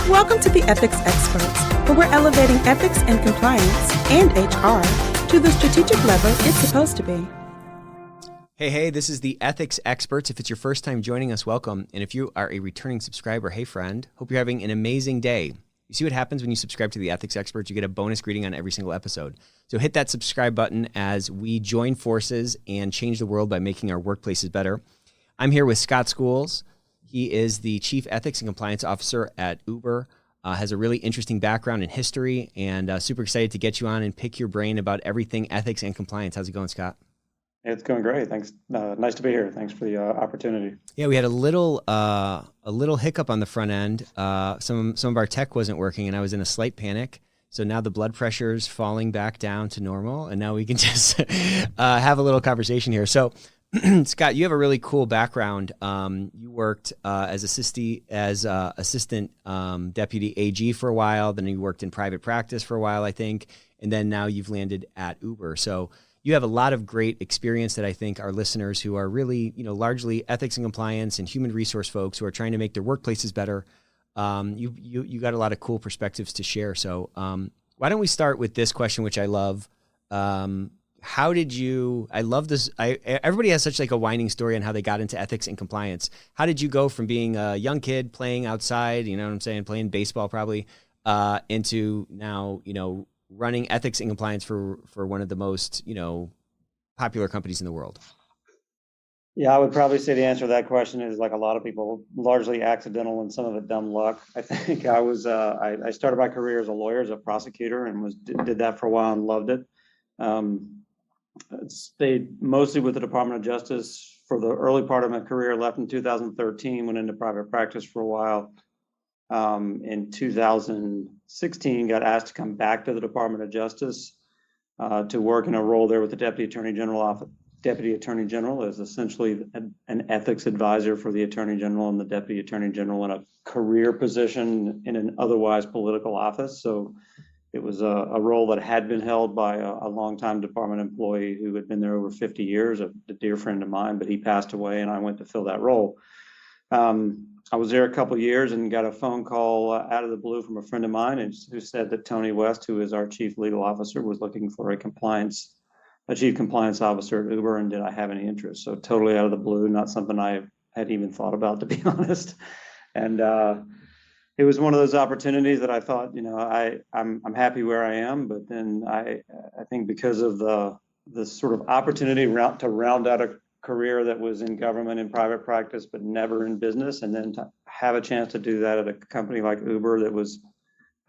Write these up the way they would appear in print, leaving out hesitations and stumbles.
Welcome to the Ethics Experts, where we're elevating ethics and compliance and HR to the strategic level it's supposed to be. Hey, this is the Ethics Experts. If it's your first time joining us, welcome. And if you are a returning subscriber, hey friend, hope you're having an amazing day. You see what happens when you subscribe to the Ethics Experts? You get a bonus greeting on every single episode. So hit that subscribe button as we join forces and change the world by making our workplaces better. I'm here with Scott Schools. He is the Chief Ethics and Compliance Officer at Uber, has a really interesting background in history, and super excited to get you on and pick your brain about everything ethics and compliance. How's it going, Scott? It's going great. Thanks. Nice to be here. Thanks for the opportunity. Yeah, we had a little hiccup on the front end. Some of our tech wasn't working, and I was in a slight panic. So now the blood pressure's falling back down to normal, and now we can just have a little conversation here. So, Scott, you have a really cool background. You worked as assistant deputy AG for a while. Then you worked in private practice for a while, I think, and then now you've landed at Uber. So you have a lot of great experience that I think our listeners who are really, largely ethics and compliance and human resource folks who are trying to make their workplaces better. You got a lot of cool perspectives to share. So why don't we start with this question, which I love. How did you, I love this. Everybody has such like a whining story on how they got into ethics and compliance. How did you go from being a young kid playing outside, you know what I'm saying, playing baseball probably, into now, running ethics and compliance for one of the most, popular companies in the world? Yeah, I would probably say the answer to that question is like a lot of people, largely accidental and some of it dumb luck. I think I started my career as a lawyer, as a prosecutor, and did that for a while and loved it. Stayed mostly with the Department of Justice for the early part of my career, left in 2013, went into private practice for a while. In 2016, got asked to come back to the Department of Justice to work in a role there with the Deputy Attorney General office. Deputy Attorney General is essentially an ethics advisor for the Attorney General and the Deputy Attorney General in a career position in an otherwise political office. So it was a role that had been held by a longtime department employee who had been there over 50 years, a dear friend of mine, but he passed away and I went to fill that role. I was there a couple of years and got a phone call out of the blue from a friend of mine who said that Tony West, who is our chief legal officer, was looking for a chief compliance officer at Uber, and did I have any interest? So totally out of the blue, not something I had even thought about, to be honest. And it was one of those opportunities that I thought, I'm happy where I am, but then I think because of the sort of opportunity to round out a career that was in government and private practice, but never in business, and then to have a chance to do that at a company like Uber that was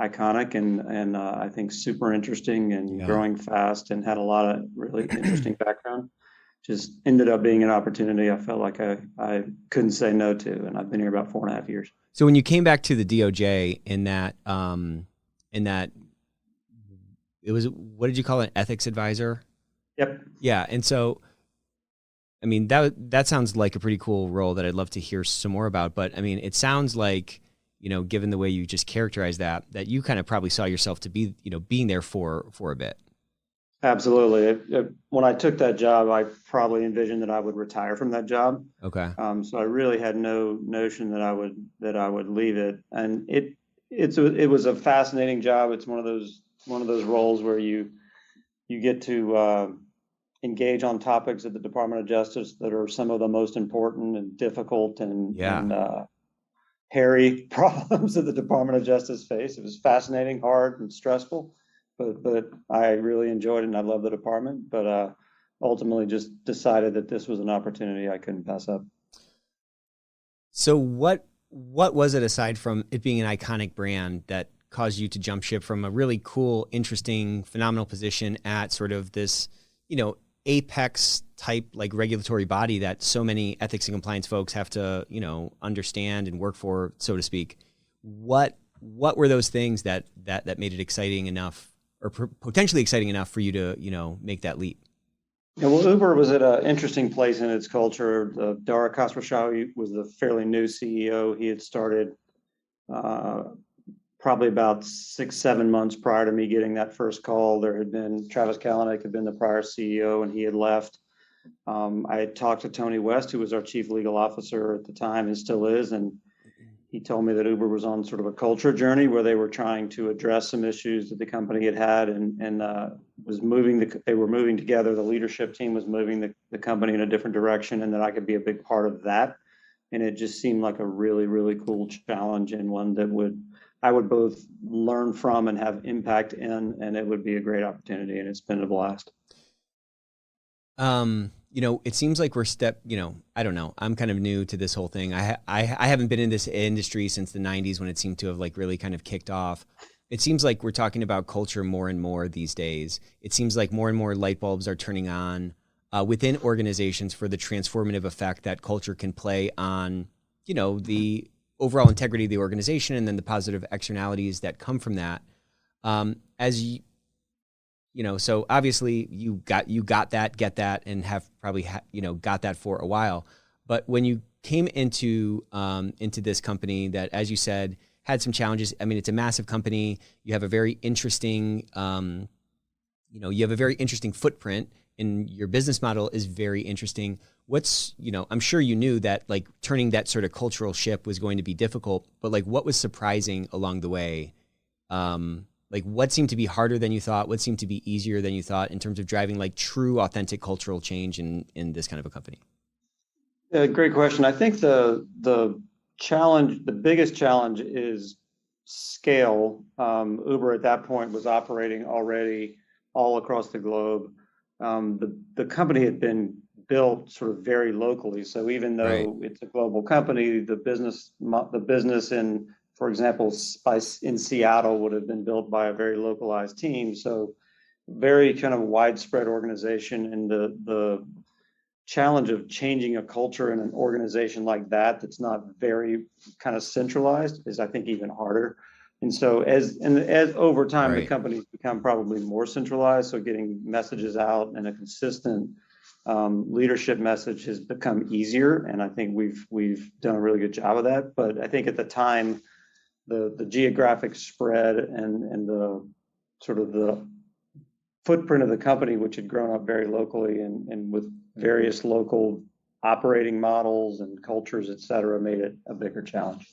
iconic and I think super interesting and growing fast and had a lot of really interesting background, just ended up being an opportunity I felt like I couldn't say no to, and I've been here about 4.5 years. So when you came back to the DOJ in that it was, what did you call it? Ethics advisor? Yep. Yeah. And so, I mean, that sounds like a pretty cool role that I'd love to hear some more about. But I mean, it sounds like, given the way you just characterized that you kind of probably saw yourself to be, being there for a bit. Absolutely. When I took that job, I probably envisioned that I would retire from that job. Okay. So I really had no notion that I would leave it, and it was a fascinating job. It's one of those roles where you get to engage on topics at the Department of Justice that are some of the most important and difficult and hairy problems that the Department of Justice face. It was fascinating, hard, and stressful. But I really enjoyed it and I love the department, but ultimately just decided that this was an opportunity I couldn't pass up. So what was it, aside from it being an iconic brand, that caused you to jump ship from a really cool, interesting, phenomenal position at sort of this, apex type like regulatory body that so many ethics and compliance folks have to, understand and work for, so to speak? What were those things that made it exciting enough, or potentially exciting enough for you to, make that leap? Yeah, well, Uber was at an interesting place in its culture. Dara Khosrowshahi was the fairly new CEO. He had started probably about 6-7 months prior to me getting that first call. There had been Travis Kalanick had been the prior CEO, and he had left. I had talked to Tony West, who was our chief legal officer at the time and still is, and he told me that Uber was on sort of a culture journey where they were trying to address some issues that the company had and was they were moving together. The leadership team was moving the company in a different direction, and that I could be a big part of that. And it just seemed like a really, really cool challenge, and one that I would both learn from and have impact in, and it would be a great opportunity, and it's been a blast. It seems like I don't know. I'm kind of new to this whole thing. I haven't been in this industry since the 90s when it seemed to have like really kind of kicked off. It seems like we're talking about culture more and more these days. It seems like more and more light bulbs are turning on within organizations for the transformative effect that culture can play on, the overall integrity of the organization and then the positive externalities that come from that. So obviously you got that, get that, and have probably got that for a while. But when you came into this company that, as you said, had some challenges. I mean, it's a massive company. You have a very interesting, footprint, and your business model is very interesting. I'm sure you knew that like turning that sort of cultural ship was going to be difficult, but like what was surprising along the way? Like what seemed to be harder than you thought? What seemed to be easier than you thought in terms of driving like true, authentic cultural change in this kind of a company? Yeah, great question. I think the biggest challenge is scale. Uber at that point was operating already all across the globe. The company had been built sort of very locally. So even though it's a global company, the business in, for example, in Seattle would have been built by a very localized team. So very kind of widespread organization, and the challenge of changing a culture in an organization like that that's not very kind of centralized is, I think, even harder. And so as over time, the company's become probably more centralized. So getting messages out and a consistent leadership message has become easier. And I think we've done a really good job of that. But I think at the time, the geographic spread and the sort of the footprint of the company, which had grown up very locally and with various local operating models and cultures, et cetera, made it a bigger challenge.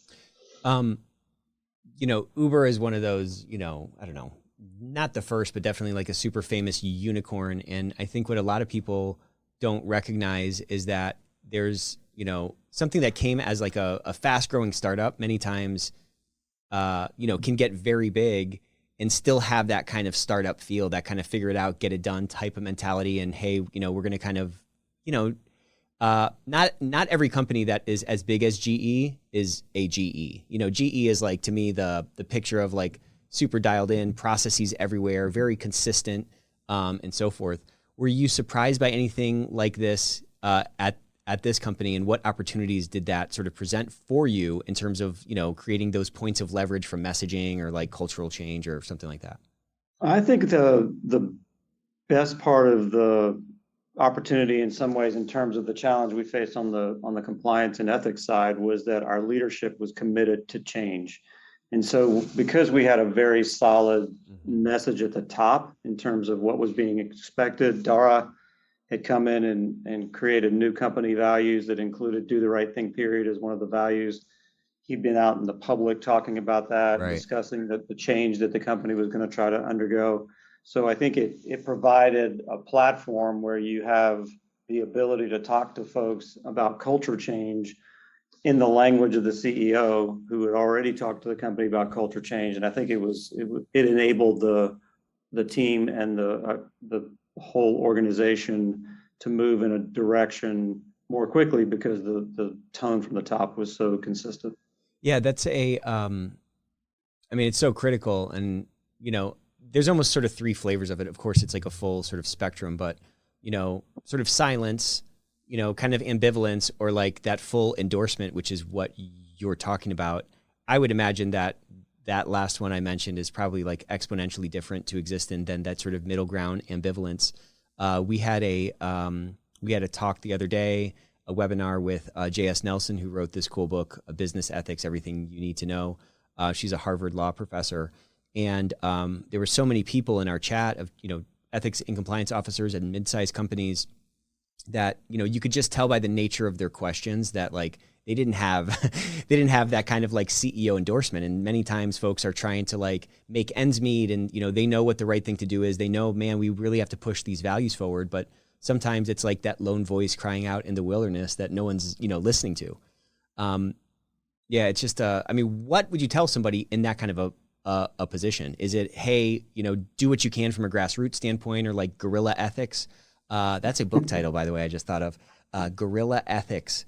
Uber is one of those, I don't know, not the first, but definitely like a super famous unicorn. And I think what a lot of people don't recognize is that there's, something that came as like a fast growing startup many times, can get very big and still have that kind of startup feel, that kind of figure it out, get it done type of mentality. And hey, we're going to kind of, not every company that is as big as GE is a GE. GE is like, to me, the picture of like super dialed in, processes everywhere, very consistent, and so forth. Were you surprised by anything like this at this company, and what opportunities did that sort of present for you in terms of, creating those points of leverage from messaging or like cultural change or something like that? I think the best part of the opportunity in some ways in terms of the challenge we faced on the compliance and ethics side was that our leadership was committed to change. And so because we had a very solid message at the top in terms of what was being expected, Dara had come in and created new company values that included do the right thing, period, as one of the values. He'd been out in the public talking about that, discussing the change that the company was going to try to undergo. So I think it provided a platform where you have the ability to talk to folks about culture change in the language of the CEO, who had already talked to the company about culture change. And I think it enabled the team and the whole organization to move in a direction more quickly because the tone from the top was so consistent. Yeah, that's it's so critical. And, there's almost sort of three flavors of it. Of course, it's like a full sort of spectrum, but, sort of silence, kind of ambivalence, or like that full endorsement, which is what you're talking about. I would imagine that last one I mentioned is probably like exponentially different to exist in than that sort of middle ground ambivalence. We had a talk the other day, a webinar with J.S. Nelson, who wrote this cool book, Business Ethics, Everything You Need to Know. She's a Harvard law professor. And there were so many people in our chat of, ethics and compliance officers and mid-sized companies that, you could just tell by the nature of their questions that like they didn't have they didn't have that kind of like CEO endorsement. And many times folks are trying to like make ends meet, and they know what the right thing to do is. They know, man, we really have to push these values forward, but sometimes it's like that lone voice crying out in the wilderness that no one's listening to. Yeah, it's just what would you tell somebody in that kind of a position? Is it, hey, do what you can from a grassroots standpoint, or like guerrilla ethics? That's a book title, by the way, I just thought of, Guerrilla Ethics.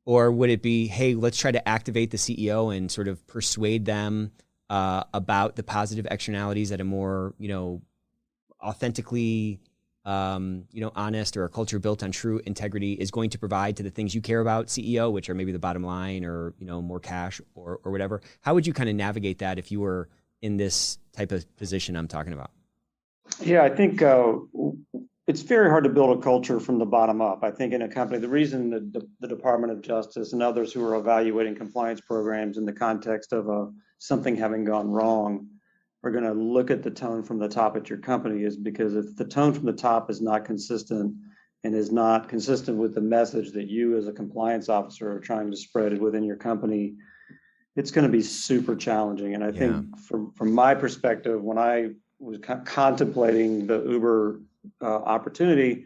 Or would it be, hey, let's try to activate the CEO and sort of persuade them about the positive externalities that a more, authentically, honest, or a culture built on true integrity is going to provide to the things you care about, CEO, which are maybe the bottom line, or, more cash, or whatever. How would you kind of navigate that if you were in this type of position I'm talking about? Yeah, I think it's very hard to build a culture from the bottom up. I think in a company, the reason the Department of Justice and others who are evaluating compliance programs in the context of something having gone wrong are going to look at the tone from the top at your company is because if the tone from the top is not consistent and is not consistent with the message that you as a compliance officer are trying to spread within your company, it's going to be super challenging. And I think from my perspective, when I was contemplating the Uber opportunity,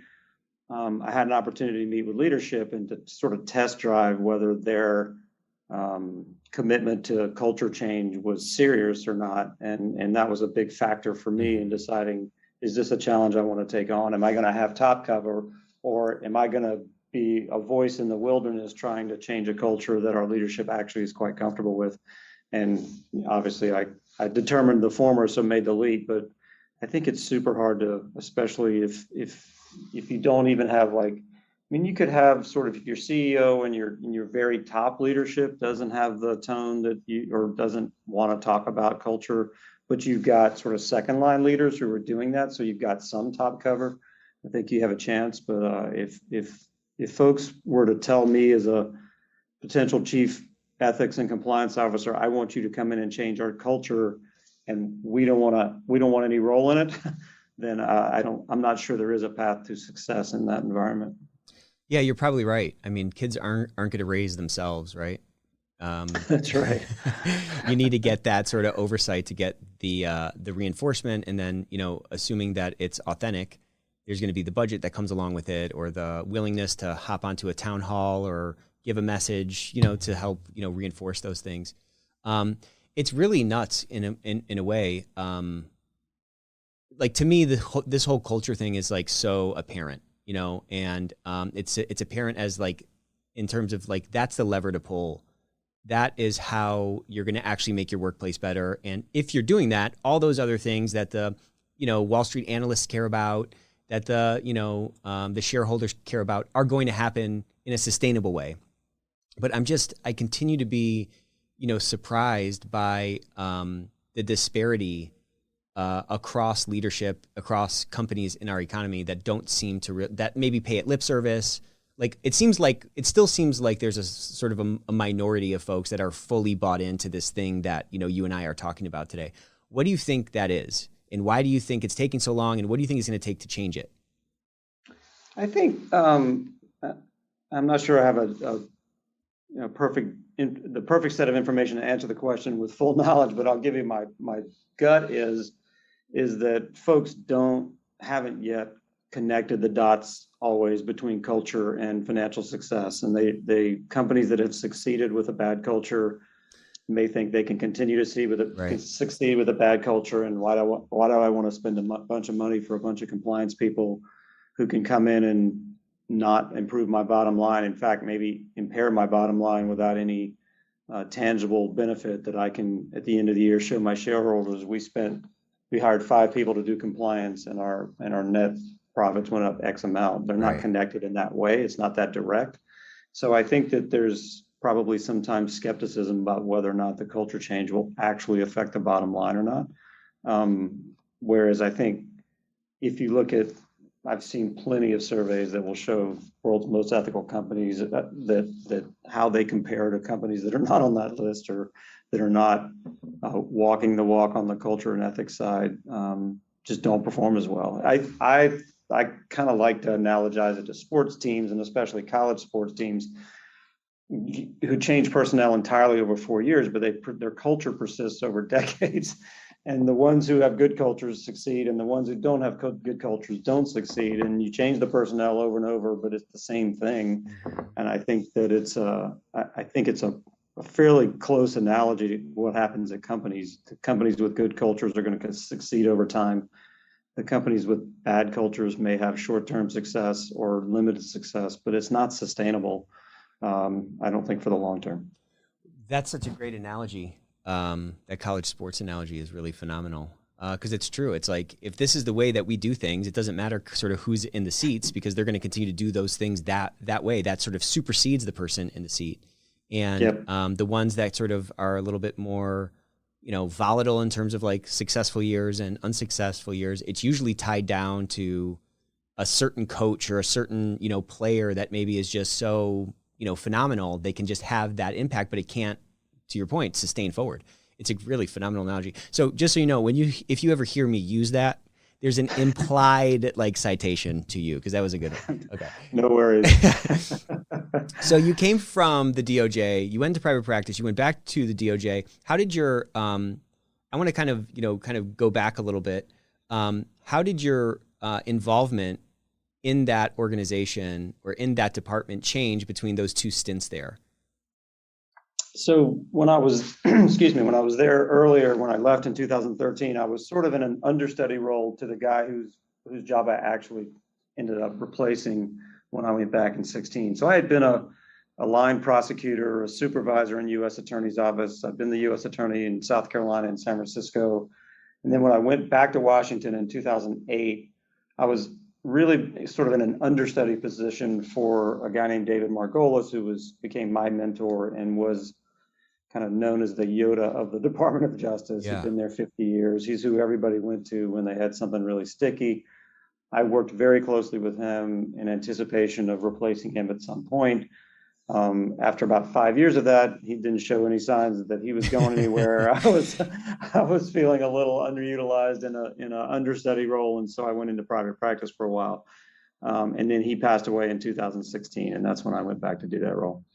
I had an opportunity to meet with leadership and to sort of test drive whether their commitment to culture change was serious or not. And that was a big factor for me in deciding, is this a challenge I want to take on? Am I going to have top cover, or am I going to be a voice in the wilderness trying to change a culture that our leadership actually is quite comfortable with? And obviously I determined the former, so made the leap, but I think it's super hard to, especially if you don't even have you could have sort of your CEO and your very top leadership doesn't have the tone that or doesn't want to talk about culture, but you've got sort of second line leaders who are doing that. So you've got some top cover. I think you have a chance, but if folks were to tell me as a potential chief ethics and compliance officer, I want you to come in and change our culture, and we don't want any role in it, then I'm not sure there is a path to success in that environment. Yeah, you're probably right. I mean, kids aren't going to raise themselves, right? That's right. You need to get that sort of oversight to get the reinforcement, and then assuming that it's authentic, there's going to be the budget that comes along with it, or the willingness to hop onto a town hall or give a message, to help reinforce those things. It's really nuts in a way. Like, to me, this whole culture thing is like so apparent. And it's apparent as like, in terms of like, that's the lever to pull. That is how you're going to actually make your workplace better. And if you're doing that, all those other things that the, Wall Street analysts care about, that the shareholders care about, are going to happen in a sustainable way. But I continue to be, surprised by the disparity across leadership, across companies in our economy that don't seem to that maybe pay it lip service. Like, it still seems like there's a sort of a minority of folks that are fully bought into this thing that you and I are talking about today. What do you think that is, and why do you think it's taking so long, and what do you think it's going to take to change it? I think I'm not sure I have the perfect set of information to answer the question with full knowledge, but I'll give you my gut is that folks haven't yet connected the dots always between culture and financial success. And they companies that have succeeded with a bad culture may think they can continue to succeed with a bad culture. And why do I want to spend a bunch of money for a bunch of compliance people who can come in and not improve my bottom line? In fact, maybe impair my bottom line without any tangible benefit that I can, at the end of the year, show my shareholders. We hired 5 people to do compliance, and our net profits went up X amount. They're not connected in that way. It's not that direct. So I think that there's probably sometimes skepticism about whether or not the culture change will actually affect the bottom line or not. Whereas I think if you look at, I've seen plenty of surveys that will show world's most ethical companies that how they compare to companies that are not on that list, or that are not walking the walk on the culture and ethics side, just don't perform as well. I kind of like to analogize it to sports teams, and especially college sports teams. who change personnel entirely over 4 years, but their culture persists over decades. And the ones who have good cultures succeed, and the ones who don't have good cultures don't succeed. And you change the personnel over and over, but it's the same thing. And I think that it's a fairly close analogy to what happens at companies. The companies with good cultures are going to succeed over time. The companies with bad cultures may have short-term success or limited success, but it's not sustainable. I don't think for the long term. That's such a great analogy. That college sports analogy is really phenomenal, because it's true. It's like, if this is the way that we do things, it doesn't matter sort of who's in the seats, because they're going to continue to do those things that way. That sort of supersedes the person in the seat. And Yep. The ones that sort of are a little bit more, volatile in terms of like successful years and unsuccessful years, it's usually tied down to a certain coach or a certain, player that maybe is just so, phenomenal. They can just have that impact, but it can't, to your point, sustain forward. It's a really phenomenal analogy. So just so you know, if you ever hear me use that, there's an implied like citation to you, because that was a good one. Okay. No worries. So you came from the DOJ, you went to private practice, you went back to the DOJ. How did your, I want to kind of go back a little bit. How did your involvement in that organization or in that department change between those two stints there? So when I was, when I was there earlier, when I left in 2013, I was sort of in an understudy role to the guy whose job I actually ended up replacing when I went back in 16. So I had been a line prosecutor, a supervisor in U.S. Attorney's Office. I've been the U.S. Attorney in South Carolina and San Francisco. And then when I went back to Washington in 2008, I was really sort of in an understudy position for a guy named David Margolis, who became my mentor and was kind of known as the Yoda of the Department of Justice. Yeah. He's been there 50 years. He's who everybody went to when they had something really sticky. I worked very closely with him in anticipation of replacing him at some point. After about 5 years of that, he didn't show any signs that he was going anywhere. I was feeling a little underutilized in an understudy role, and so I went into private practice for a while. And then he passed away in 2016, and that's when I went back to do that role.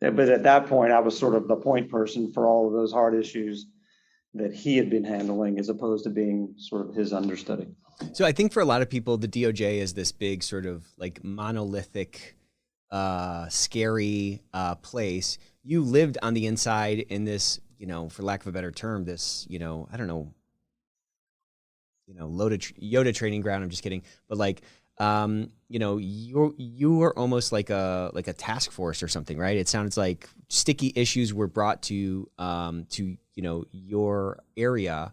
But at that point, I was sort of the point person for all of those hard issues that he had been handling, as opposed to being sort of his understudy. So I think for a lot of people, the DOJ is this big sort of like monolithic, scary place. You lived on the inside in this, for lack of a better term, this, I don't know, Yoda training ground. I'm just kidding. But like, you were almost like a task force or something, right? It sounds like sticky issues were brought to your area.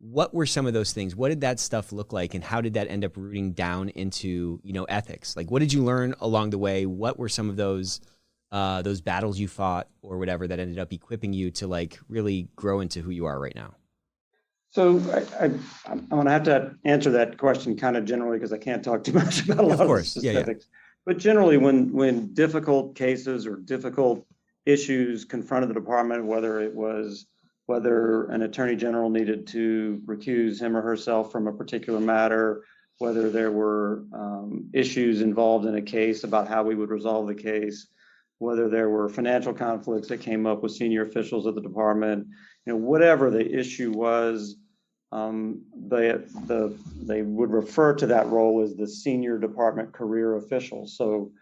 What were some of those things? What did that stuff look like, and how did that end up rooting down into ethics? Like, what did you learn along the way? What were some of those battles you fought or whatever that ended up equipping you to like really grow into who you are right now? So I'm going to have to answer that question kind of generally, because I can't talk too much about a lot of the specifics. Yeah. But generally, when difficult cases or difficult issues confronted the department, whether an attorney general needed to recuse him or herself from a particular matter, whether there were issues involved in a case about how we would resolve the case, whether there were financial conflicts that came up with senior officials of the department, whatever the issue was, they would refer to that role as the senior department career official. So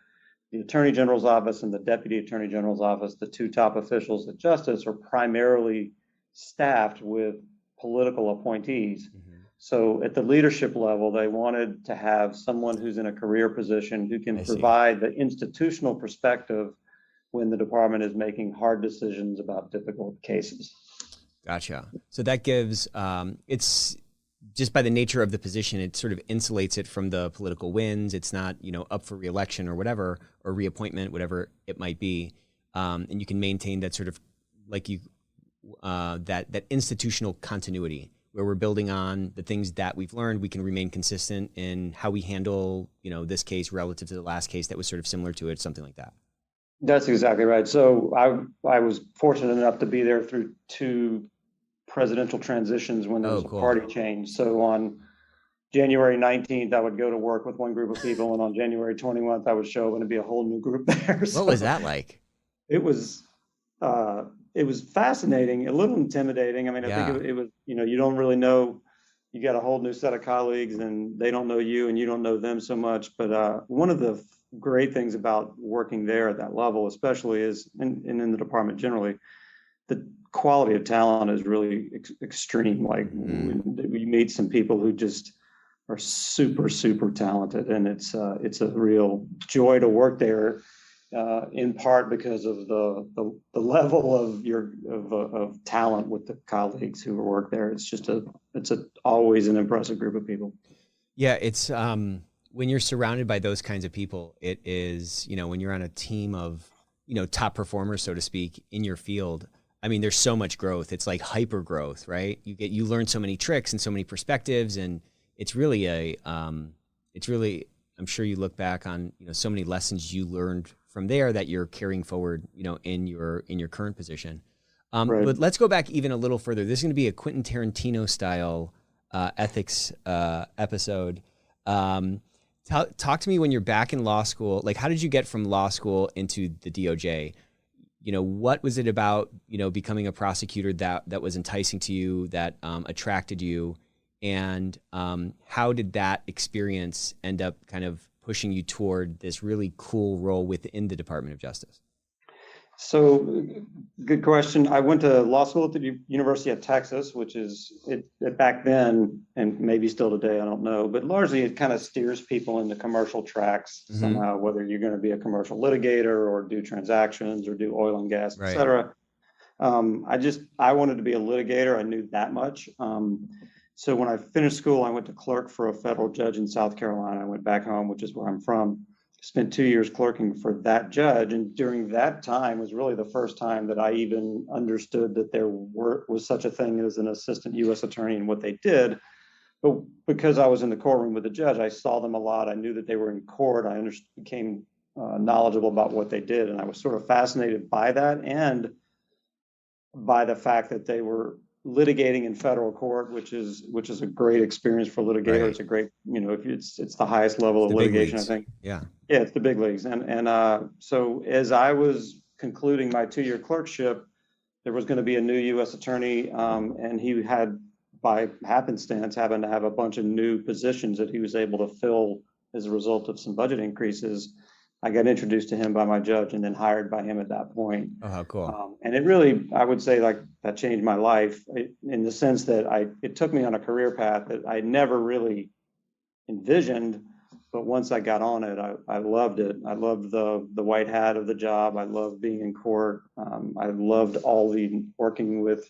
the Attorney General's office and the Deputy Attorney General's office, the two top officials at Justice, are primarily staffed with political appointees. Mm-hmm. So at the leadership level, they wanted to have someone who's in a career position who can provide the institutional perspective when the department is making hard decisions about difficult cases. Gotcha. So that gives, it's just by the nature of the position, it sort of insulates it from the political winds. It's not, up for reelection or whatever, or reappointment, whatever it might be. And you can maintain that sort of like that institutional continuity where we're building on the things that we've learned. We can remain consistent in how we handle, this case relative to the last case that was sort of similar to it, something like that. That's exactly right. So I was fortunate enough to be there through two presidential transitions when there was a party change. So on January 19th, I would go to work with one group of people, and on January 21th, I would show up and it'd be a whole new group there. What was that like? It was fascinating, a little intimidating. I mean, I Yeah. think it was, you don't really know. You got a whole new set of colleagues, and they don't know you, and you don't know them so much. But one of the great things about working there at that level, especially, is, and in the department generally, the quality of talent is really extreme. Like we meet some people who just are super, super talented, and it's a real joy to work there. In part because of the level of talent with the colleagues who work there. It's always an impressive group of people. Yeah, it's when you're surrounded by those kinds of people, it is, when you're on a team of, top performers, so to speak, in your field. I mean, there's so much growth. It's like hyper growth, right? You learn so many tricks and so many perspectives, and it's really I'm sure you look back on, so many lessons you learned from there that you're carrying forward, in your current position. Right. But let's go back even a little further. This is going to be a Quentin Tarantino style ethics episode. Talk to me when you're back in law school. Like, how did you get from law school into the DOJ? What was it about, becoming a prosecutor that was enticing to you, that attracted you? And how did that experience end up kind of pushing you toward this really cool role within the Department of Justice? So, good question. I went to law school at the University of Texas, which is back then, and maybe still today, I don't know, but largely it kind of steers people into commercial tracks somehow, whether you're going to be a commercial litigator or do transactions or do oil and gas, et cetera. I wanted to be a litigator. I knew that much. So when I finished school, I went to clerk for a federal judge in South Carolina. I went back home, which is where I'm from. Spent 2 years clerking for that judge. And during that time was really the first time that I even understood that there was such a thing as an assistant U.S. attorney and what they did. But because I was in the courtroom with the judge, I saw them a lot. I knew that they were in court. I became knowledgeable about what they did. And I was sort of fascinated by that, and by the fact that they were litigating in federal court, which is a great experience for a litigator. Right. It's a great, if it's the highest level of litigation, I think. Yeah, it's the big leagues. And so as I was concluding my 2-year clerkship, there was going to be a new U.S. attorney, and he had, by happenstance, happened to have a bunch of new positions that he was able to fill as a result of some budget increases. I got introduced to him by my judge and then hired by him at that point. Oh, how cool. And it really, I would say, like, that changed my life in the sense that it took me on a career path that I never really envisioned. But once I got on it, I loved it. I loved the white hat of the job. I loved being in court. I loved working with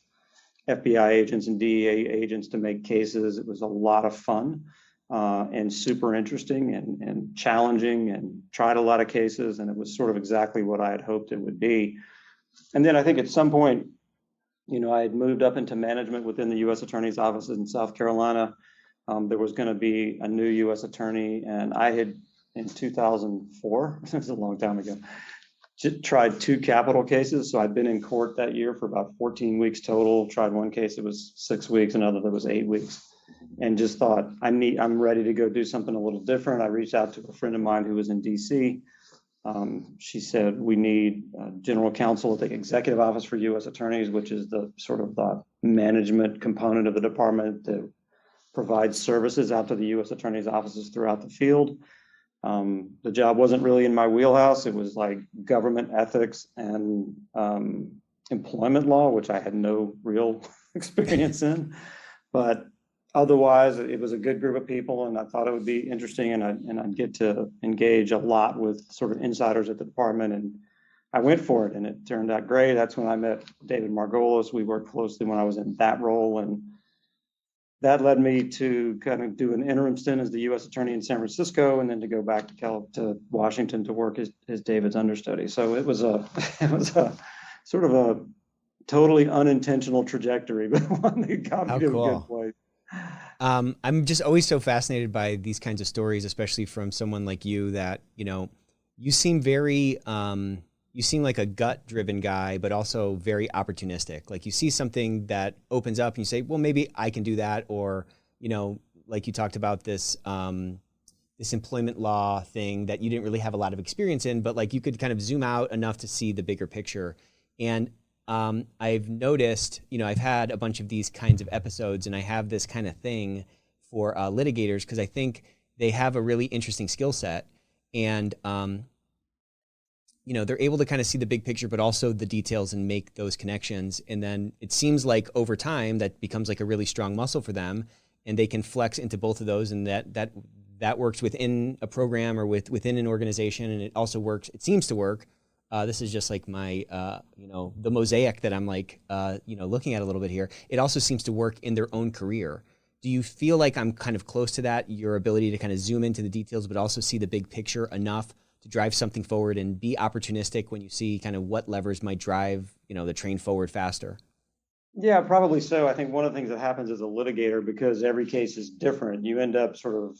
FBI agents and DEA agents to make cases. It was a lot of fun. And super interesting and challenging, and tried a lot of cases, and it was sort of exactly what I had hoped it would be. And then I think at some point, I had moved up into management within the U.S. Attorney's office in South Carolina. There was going to be a new U.S. attorney, and I had, in 2004, it was a long time ago, tried 2 capital cases. So I'd been in court that year for about 14 weeks total. Tried one case, it was 6 weeks, another that was 8 weeks. And just thought, I'm ready to go do something a little different. I reached out to a friend of mine who was in DC. She said, we need general counsel at the executive office for U.S. attorneys, which is the sort of the management component of the department that provides services out to the U.S. attorneys' offices throughout the field. The job wasn't really in my wheelhouse. It was like government ethics and employment law, which I had no real experience in. But otherwise, it was a good group of people, and I thought it would be interesting, and I'd get to engage a lot with sort of insiders at the department, and I went for it, and it turned out great. That's when I met David Margolis. We worked closely when I was in that role, and that led me to kind of do an interim stint as the U.S. attorney in San Francisco, and then to go back to Washington to work as David's understudy. So it was a sort of a totally unintentional trajectory, but one that got me to a good place. I'm just always so fascinated by these kinds of stories, especially from someone like you that, you seem very, you seem like a gut-driven guy, but also very opportunistic. Like, you see something that opens up and you say, well, maybe I can do that. Or, like you talked about this this employment law thing that you didn't really have a lot of experience in, but like you could kind of zoom out enough to see the bigger picture. And I've noticed, I've had a bunch of these kinds of episodes, and I have this kind of thing for litigators because I think they have a really interesting skill set, and they're able to kind of see the big picture, but also the details and make those connections. And then it seems like over time that becomes like a really strong muscle for them, and they can flex into both of those, and that works within a program or within an organization, and it also works. It seems to work. This is just like my, the mosaic that I'm like, looking at a little bit here. It also seems to work in their own career. Do you feel like I'm kind of close to that, your ability to kind of zoom into the details, but also see the big picture enough to drive something forward and be opportunistic when you see kind of what levers might drive, the train forward faster? Yeah, probably so. I think one of the things that happens as a litigator, because every case is different, you end up sort of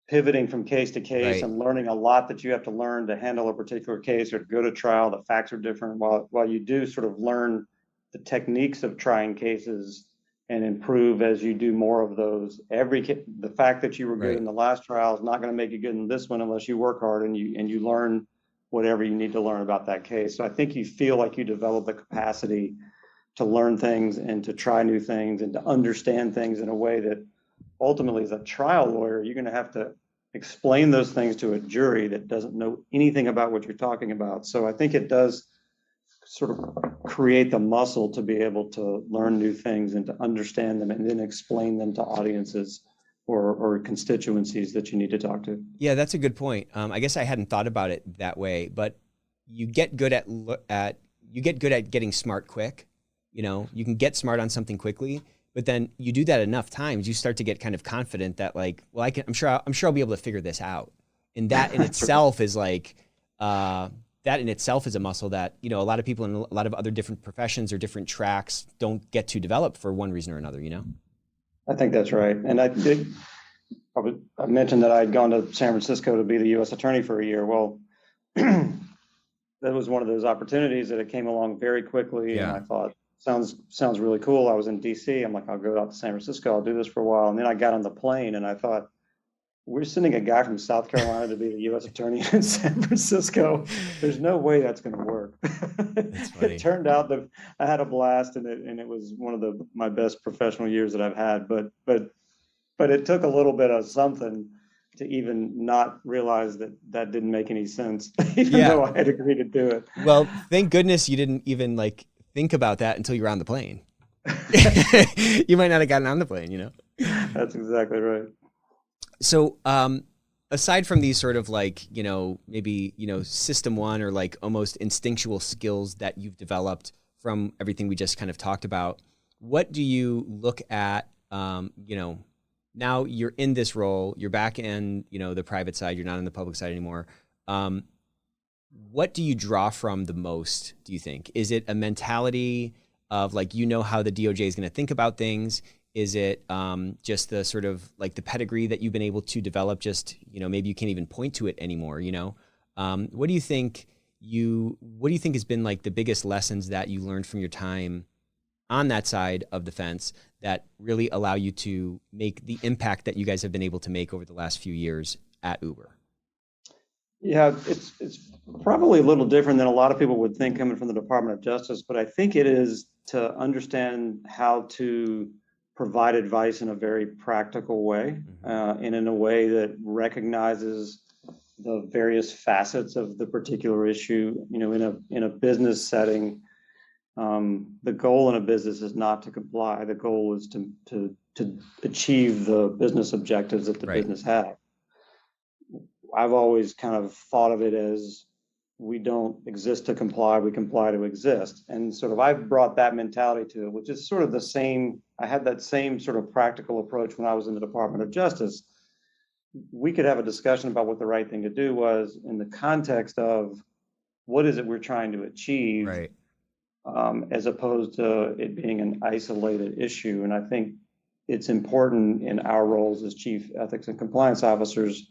pivoting from case to case, Right. and learning a lot that you have to learn to handle a particular case or to go to trial. The facts are different. While you do sort of learn the techniques of trying cases and improve as you do more of those, the fact that you were good Right. in the last trial is not going to make you good in this one unless you work hard and you learn whatever you need to learn about that case. So I think you feel like you develop the capacity to learn things and to try new things and to understand things in a way that ultimately, as a trial lawyer, you're going to have to explain those things to a jury that doesn't know anything about what you're talking about. So I think it does sort of create the muscle to be able to learn new things and to understand them and then explain them to audiences or constituencies that you need to talk to. Yeah, that's a good point. I guess I hadn't thought about it that way, but you get good at getting smart quick. You can get smart on something quickly, but then you do that enough times, you start to get kind of confident that like, well, I'm sure I'll be able to figure this out. And that in itself is like, that in itself is a muscle that, a lot of people in a lot of other different professions or different tracks don't get to develop for one reason or another, I think that's right. And I mentioned that I'd gone to San Francisco to be the U.S. attorney for a year. Well, that was one of those opportunities that it came along very quickly. Yeah. And I thought, sounds really cool. I was in DC. I'm like, I'll go out to San Francisco. I'll do this for a while. And then I got on the plane and I thought, we're sending a guy from South Carolina to be the U.S. attorney in San Francisco. There's no way that's going to work. That's funny. It turned out that I had a blast, and it was one of my best professional years that I've had. But it took a little bit of something to even not realize that didn't make any sense, even though I had agreed to do it. Well, thank goodness you didn't even like think about that until you were on the plane. You might not have gotten on the plane, That's exactly right. So, aside from these sort of like, maybe, system one or like almost instinctual skills that you've developed from everything we just kind of talked about, what do you look at, now you're in this role, you're back in, the private side, you're not in the public side anymore. What do you draw from the most, do you think? Is it a mentality of like, how the DOJ is going to think about things? Is it just the sort of like the pedigree that you've been able to develop? Just, maybe you can't even point to it anymore, What do you think has been like the biggest lessons that you learned from your time on that side of the fence that really allow you to make the impact that you guys have been able to make over the last few years at Uber? Yeah, it's probably a little different than a lot of people would think coming from the Department of Justice, but I think it is to understand how to provide advice in a very practical way, and in a way that recognizes the various facets of the particular issue. In a business setting, the goal in a business is not to comply. The goal is to achieve the business objectives that the business has. I've always kind of thought of it as we don't exist to comply, we comply to exist. And sort of I've brought that mentality to it, which is sort of the same. I had that same sort of practical approach when I was in the Department of Justice. We could have a discussion about what the right thing to do was in the context of what is it we're trying to achieve, as opposed to it being an isolated issue. And I think it's important in our roles as chief ethics and compliance officers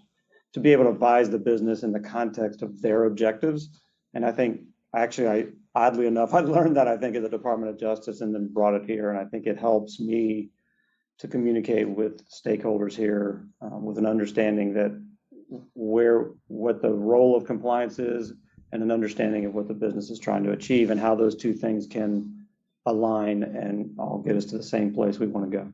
to be able to advise the business in the context of their objectives. And I think oddly enough, I learned that, I think, at the Department of Justice and then brought it here. And I think it helps me to communicate with stakeholders here with an understanding that what the role of compliance is, and an understanding of what the business is trying to achieve, and how those two things can align and all get us to the same place we want to go.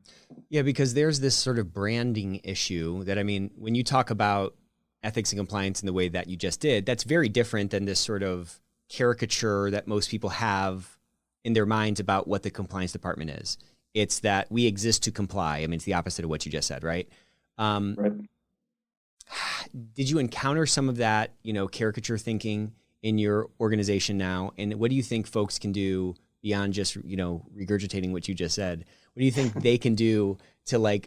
Yeah, because there's this sort of branding issue that, I mean, when you talk about ethics and compliance in the way that you just did, that's very different than this sort of caricature that most people have in their minds about what the compliance department is. It's that we exist to comply. I mean, it's the opposite of what you just said, right? Right. Did you encounter some of that, caricature thinking in your organization now? And what do you think folks can do beyond just, regurgitating what you just said? What do you think they can do to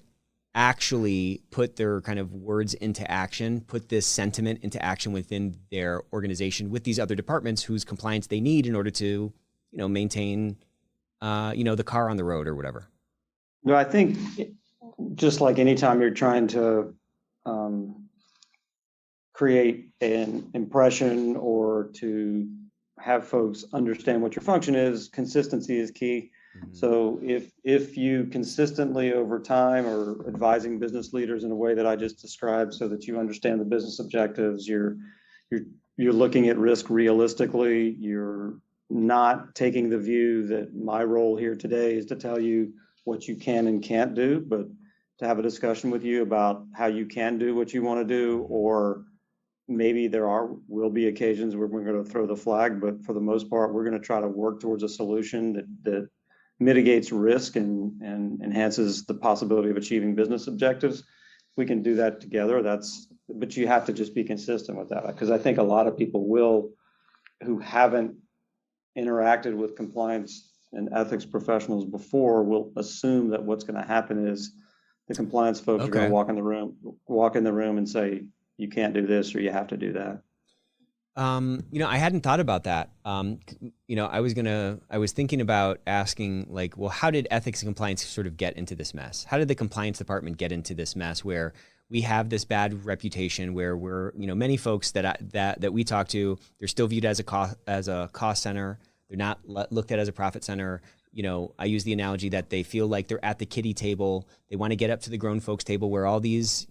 actually put their kind of words into action, put this sentiment into action within their organization with these other departments whose compliance they need in order to, maintain, the car on the road or whatever? No, I think just like anytime you're trying to create an impression or to have folks understand what your function is, consistency is key. Mm-hmm. So if you consistently over time are advising business leaders in a way that I just described, so that you understand the business objectives, you're looking at risk realistically, you're not taking the view that my role here today is to tell you what you can and can't do, but to have a discussion with you about how you can do what you want to do, or maybe will be occasions where we're going to throw the flag, but for the most part, we're going to try to work towards a solution that mitigates risk and enhances the possibility of achieving business objectives. We can do that together. But you have to just be consistent with that, because I think a lot of people who haven't interacted with compliance and ethics professionals before will assume that what's going to happen is the compliance folks are going to walk in the room and say, you can't do this or you have to do that. I hadn't thought about that. I was thinking about asking how did ethics and compliance sort of get into this mess? How did the compliance department get into this mess where we have this bad reputation, where we're, many folks that we talk to, they're still viewed as a cost center. They're not looked at as a profit center. I use the analogy that they feel like they're at the kiddie table. They want to get up to the grown folks table where all these,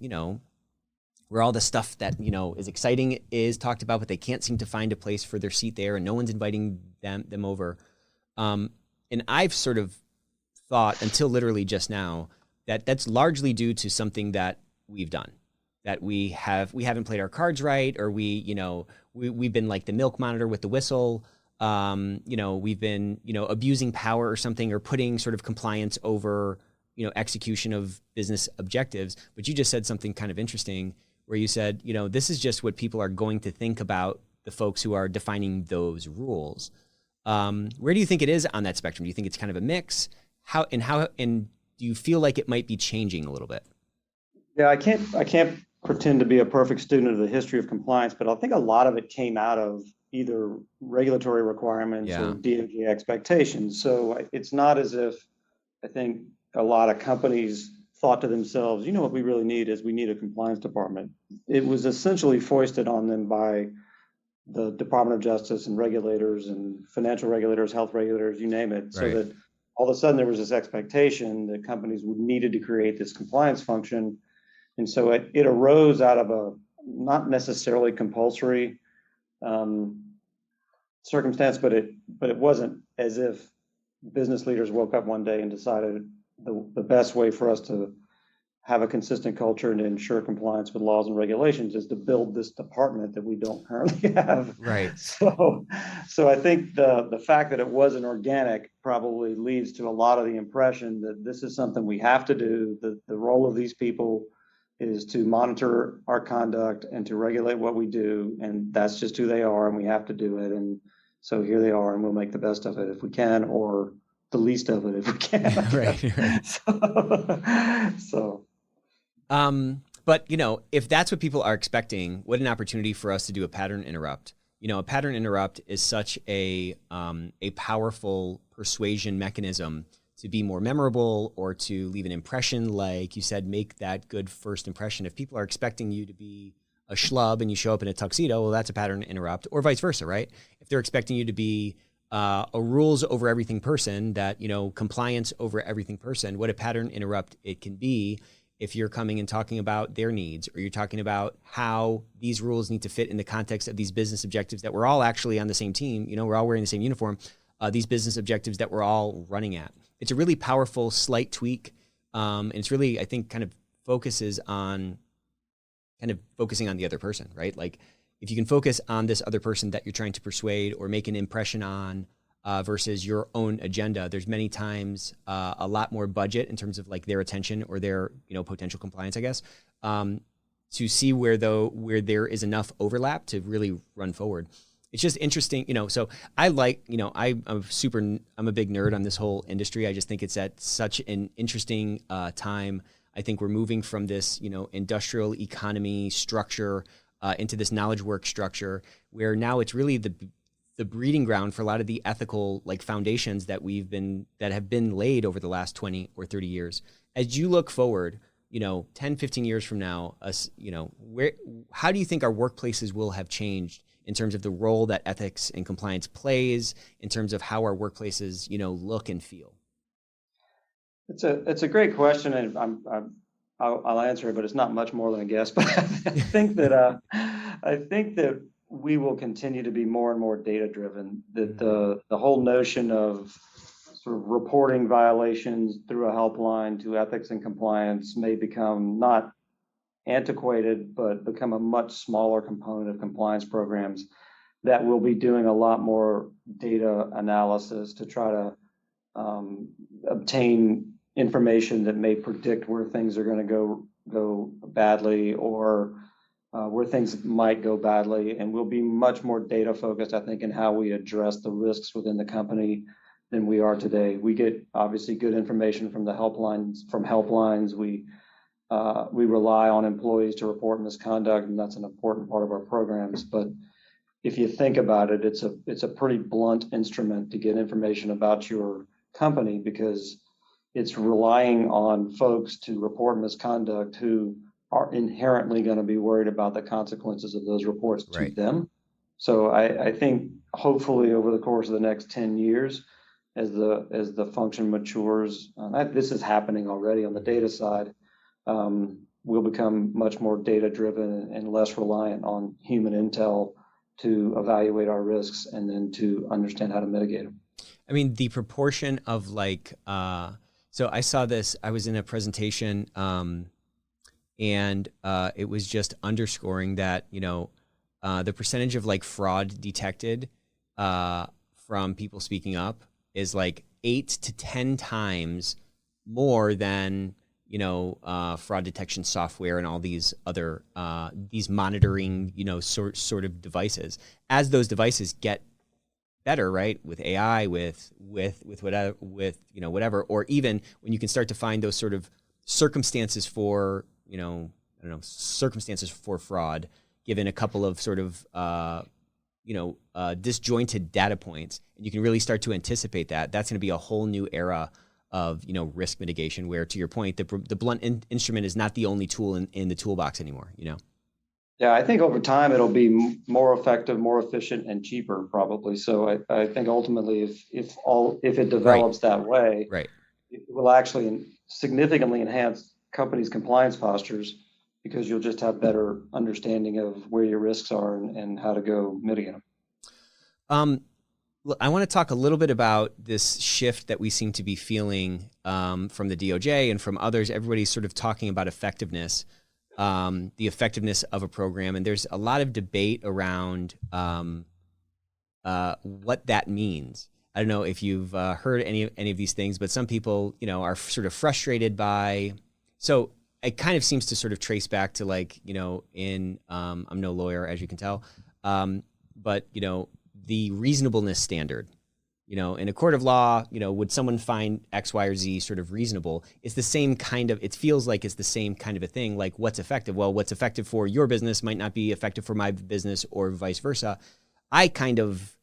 where all the stuff that, is exciting is talked about, but they can't seem to find a place for their seat there, and no one's inviting them over. And I've sort of thought until literally just now that that's largely due to something that we've done, that we haven't played our cards right, or we've been like the milk monitor with the whistle. We've been, abusing power or something, or putting sort of compliance over, execution of business objectives. But you just said something kind of interesting, where you said, this is just what people are going to think about the folks who are defining those rules. Where do you think it is on that spectrum? Do you think it's kind of a mix? How do you feel like it might be changing a little bit? Yeah, I can't pretend to be a perfect student of the history of compliance, but I think a lot of it came out of either regulatory requirements or DOJ expectations. So it's not as if I think a lot of companies thought to themselves, what we really need is we need a compliance department. It was essentially foisted on them by the Department of Justice and regulators and financial regulators, health regulators, you name it. Right. So that all of a sudden there was this expectation that companies needed to create this compliance function. And so it arose out of a not necessarily compulsory circumstance, but it wasn't as if business leaders woke up one day and decided the best way for us to have a consistent culture and to ensure compliance with laws and regulations is to build this department that we don't currently have. Right. So I think the fact that it wasn't organic probably leads to a lot of the impression that this is something we have to do. The role of these people is to monitor our conduct and to regulate what we do, and that's just who they are, and we have to do it. And so here they are, and we'll make the best of it if we can, or the least of it if we can. Right. But if that's what people are expecting, what an opportunity for us to do a pattern interrupt. A pattern interrupt is such a powerful persuasion mechanism to be more memorable, or to leave an impression, like you said, make that good first impression. If people are expecting you to be a schlub and you show up in a tuxedo, well, that's a pattern interrupt, or vice versa, right? If they're expecting you to be a rules over everything person, that, compliance over everything person, what a pattern interrupt it can be if you're coming and talking about their needs, or you're talking about how these rules need to fit in the context of these business objectives that we're all actually on the same team, we're all wearing the same uniform, these business objectives that we're all running at. It's a really powerful slight tweak. And it's really, I think, kind of focusing on the other person, right? Like if you can focus on this other person that you're trying to persuade or make an impression on, versus your own agenda, there's many times a lot more budget in terms of like their attention or their potential compliance, I guess, to see where there is enough overlap to really run forward. It's just interesting, so I like, I'm a big nerd on this whole industry. I just think it's at such an interesting time. I think we're moving from this, industrial economy structure into this knowledge work structure, where now it's really the breeding ground for a lot of the ethical foundations that have been laid over the last 20 or 30 years. As you look forward, 10, 15 years from now, how do you think our workplaces will have changed in terms of the role that ethics and compliance plays, in terms of how our workplaces, look and feel? It's a great question, and I'll answer it, but it's not much more than a guess. But I think that we will continue to be more and more data driven. That the whole notion of sort of reporting violations through a helpline to ethics and compliance may become not antiquated, but become a much smaller component of compliance programs that will be doing a lot more data analysis to try to obtain information that may predict where things are going to go badly, or where things might go badly. And we'll be much more data focused, I think, in how we address the risks within the company than we are today. We get obviously good information from the helplines. We rely on employees to report misconduct, and that's an important part of our programs. But if you think about it, it's a pretty blunt instrument to get information about your company, because it's relying on folks to report misconduct who are inherently going to be worried about the consequences of those reports to them. So I think hopefully over the course of the next 10 years, as the function matures, this is happening already on the data side, we'll become much more data driven and less reliant on human intel to evaluate our risks and then to understand how to mitigate them. I mean, the proportion of so I saw this, I was in a presentation, and it was just underscoring that, the percentage of fraud detected from people speaking up is 8 to 10 times more than, fraud detection software and all these other, these monitoring, sort of devices. As those devices get better, right, with AI, with whatever, or even when you can start to find those sort of circumstances for, circumstances for fraud, given a couple of sort of, disjointed data points, and you can really start to anticipate that. That's going to be a whole new era of, risk mitigation, where, to your point, the blunt instrument is not the only tool in the toolbox anymore, Yeah, I think over time it'll be more effective, more efficient, and cheaper, probably. So I think ultimately, if it develops that way, it will actually significantly enhance companies' compliance postures, because you'll just have better understanding of where your risks are and how to go mitigate them. I want to talk a little bit about this shift that we seem to be feeling from the DOJ and from others. Everybody's sort of talking about effectiveness. The effectiveness of a program, and there's a lot of debate around what that means. I don't know if you've heard any of these things, but some people, are sort of frustrated by. So it kind of seems to sort of trace back to I'm no lawyer, as you can tell, but the reasonableness standard. In a court of law, would someone find X, Y, or Z sort of reasonable? It's the same kind of, it feels like it's the same kind of a thing, like what's effective? Well, what's effective for your business might not be effective for my business, or vice versa. I kind of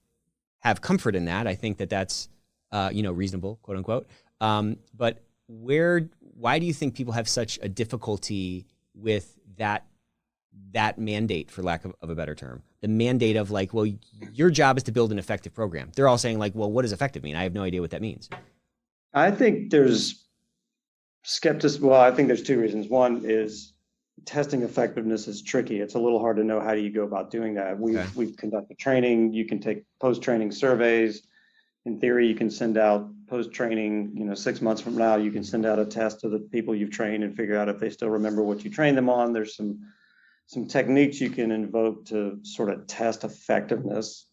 have comfort in that. I think that that's, reasonable, quote unquote. But why do you think people have such a difficulty with that mandate, for lack of a better term? The mandate of your job is to build an effective program. They're all saying well, what does effective mean? I have no idea what that means. I think there's Well, I think there's two reasons. One is testing effectiveness is tricky. It's a little hard to know how do you go about doing that. We've conducted training. You can take post-training surveys. In theory, you can send out post-training, 6 months from now, you can send out a test to the people you've trained and figure out if they still remember what you trained them on. There's some techniques you can invoke to sort of test effectiveness,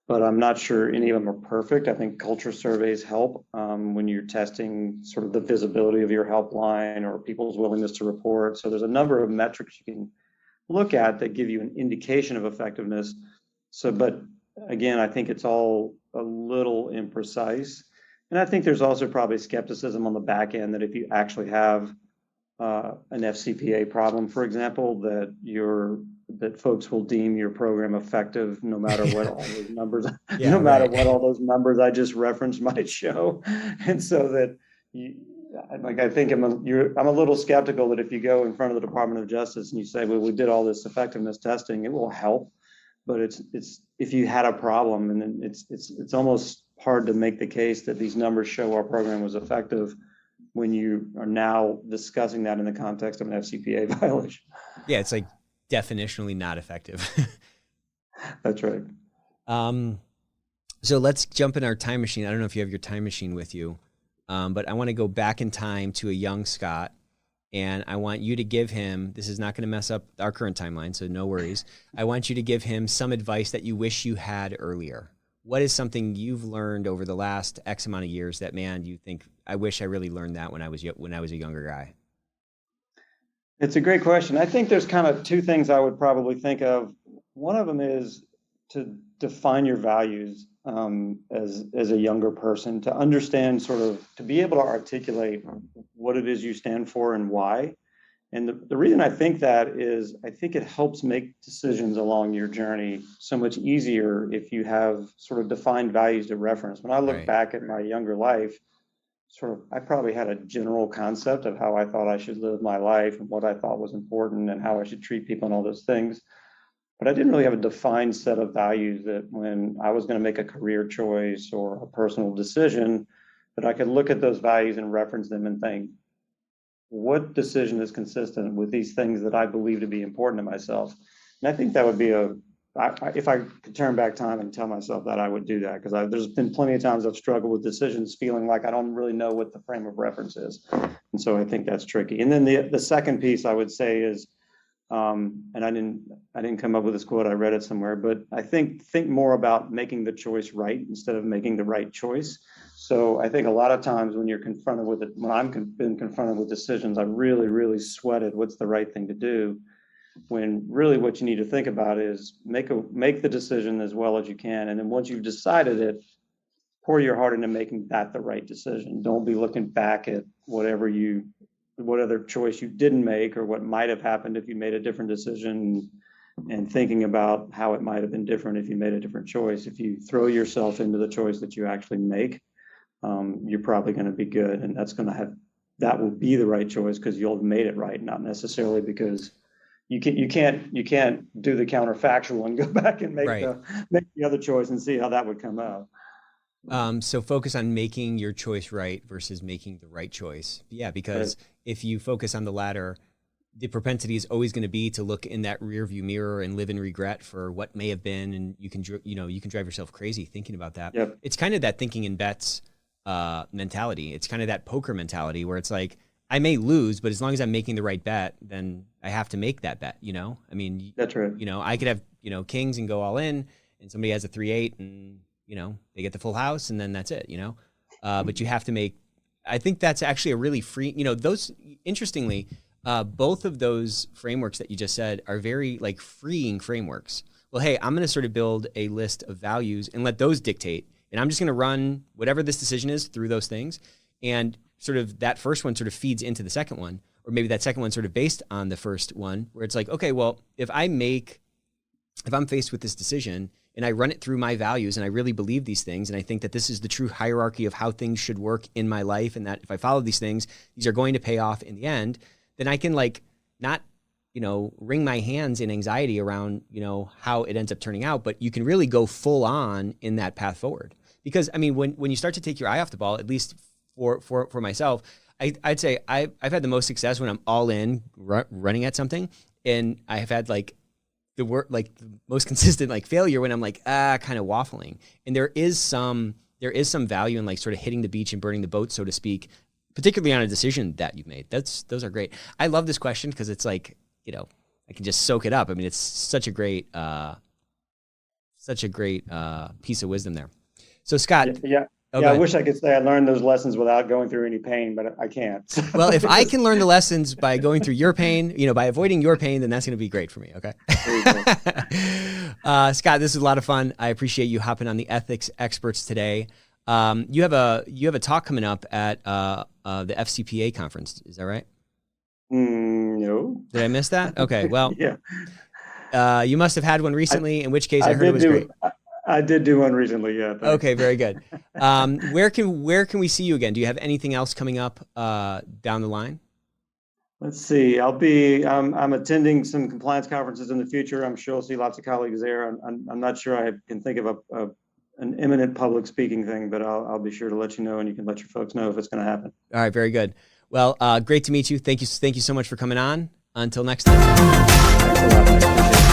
but I'm not sure any of them are perfect. I think culture surveys help when you're testing sort of the visibility of your helpline or people's willingness to report. So there's a number of metrics you can look at that give you an indication of effectiveness. But again, I think it's all a little imprecise. And I think there's also probably skepticism on the back end that if you actually have an FCPA problem, for example, that folks will deem your program effective no matter what all those numbers, what all those numbers I just referenced might show. And so that I think I'm a little skeptical that if you go in front of the Department of Justice and you say, well, we did all this effectiveness testing, it will help. But it's if you had a problem, and then it's almost hard to make the case that these numbers show our program was effective when you are now discussing that in the context of an FCPA violation. Yeah, it's like definitionally not effective. That's right. So let's jump in our time machine. I don't know if you have your time machine with you, but I want to go back in time to a young Scott. And I want you to give him, this is not going to mess up our current timeline, so no worries. I want you to give him some advice that you wish you had earlier. What is something you've learned over the last X amount of years that, man, you think, I wish I really learned that when I was a younger guy? It's a great question. I think there's kind of two things I would probably think of. One of them is to define your values as a younger person, to understand to be able to articulate what it is you stand for and why. And the reason I think that is I think it helps make decisions along your journey so much easier if you have sort of defined values to reference. When I look back at my younger life, I probably had a general concept of how I thought I should live my life and what I thought was important and how I should treat people and all those things. But I didn't really have a defined set of values that when I was going to make a career choice or a personal decision, that I could look at those values and reference them and think, what decision is consistent with these things that I believe to be important to myself? And I think that would be if I could turn back time and tell myself that, I would do that, because there's been plenty of times I've struggled with decisions feeling like I don't really know what the frame of reference is. And so I think that's tricky. And then the second piece I would say is, and I didn't come up with this quote, I read it somewhere, but I think more about making the choice right instead of making the right choice. So I think a lot of times when you're confronted with it, when I've been confronted with decisions, I really, really sweated what's the right thing to do, when really what you need to think about is make the decision as well as you can. And then once you've decided it, pour your heart into making that the right decision. Don't be looking back at what other choice you didn't make or what might have happened if you made a different decision, and thinking about how it might have been different if you made a different choice. If you throw yourself into the choice that you actually make, you're probably going to be good, and that will be the right choice because you'll have made it right, not necessarily because you can't do the counterfactual and go back and make the other choice and see how that would come out. So focus on making your choice right versus making the right choice. Yeah, because if you focus on the latter, the propensity is always going to be to look in that rear view mirror and live in regret for what may have been, and you can drive yourself crazy thinking about that. Yep. It's kind of that thinking in bets mentality. It's kind of that poker mentality where it's like, I may lose, but as long as I'm making the right bet, then I have to make that bet. I mean, that's right. I could have kings and go all in, and somebody has a 3-8 and they get the full house, and then that's it, but you have to make, I think that's actually a really free, those, interestingly, both of those frameworks that you just said are very like freeing frameworks. Well, hey, I'm going to sort of build a list of values and let those dictate, and I'm just going to run whatever this decision is through those things. And sort of that first one sort of feeds into the second one, or maybe that second one sort of based on the first one, where it's like, okay, well, if I'm faced with this decision and I run it through my values and I really believe these things, and I think that this is the true hierarchy of how things should work in my life, and that if I follow these things, these are going to pay off in the end, then I can not, wring my hands in anxiety around, how it ends up turning out, but you can really go full on in that path forward. Because I mean, when you start to take your eye off the ball, at least for myself, I'd say I've had the most success when I'm all in running at something, and I have had like the most consistent like failure when I'm like kind of waffling. And there is some value in like sort of hitting the beach and burning the boat, so to speak, particularly on a decision that you've made. Those are great. I love this question because it's like, you know, I can just soak it up. I mean, it's such a great piece of wisdom there. So Scott, Yeah. Oh, Yeah, I wish I could say I learned those lessons without going through any pain, but I can't. well, if I can learn the lessons by going through your pain, you know, by avoiding your pain, then that's going to be great for me. Okay. Scott, this is a lot of fun. I appreciate you hopping on the Ethics Experts today. You have a talk coming up at the FCPA conference. Is that right? No. Did I miss that? Okay. Well, Yeah. You must have had one recently, in which case I heard it was great. I did do one recently, yeah. Thanks. Okay, very good. Where can we see you again? Do you have anything else coming up down the line? Let's see. I'm attending some compliance conferences in the future. I'm sure I'll see lots of colleagues there. I'm not sure I can think of an imminent public speaking thing, but I'll be sure to let you know, and you can let your folks know if it's going to happen. All right, very good. Well, great to meet you. Thank you so much for coming on. Until next time. Thanks a lot. I appreciate it.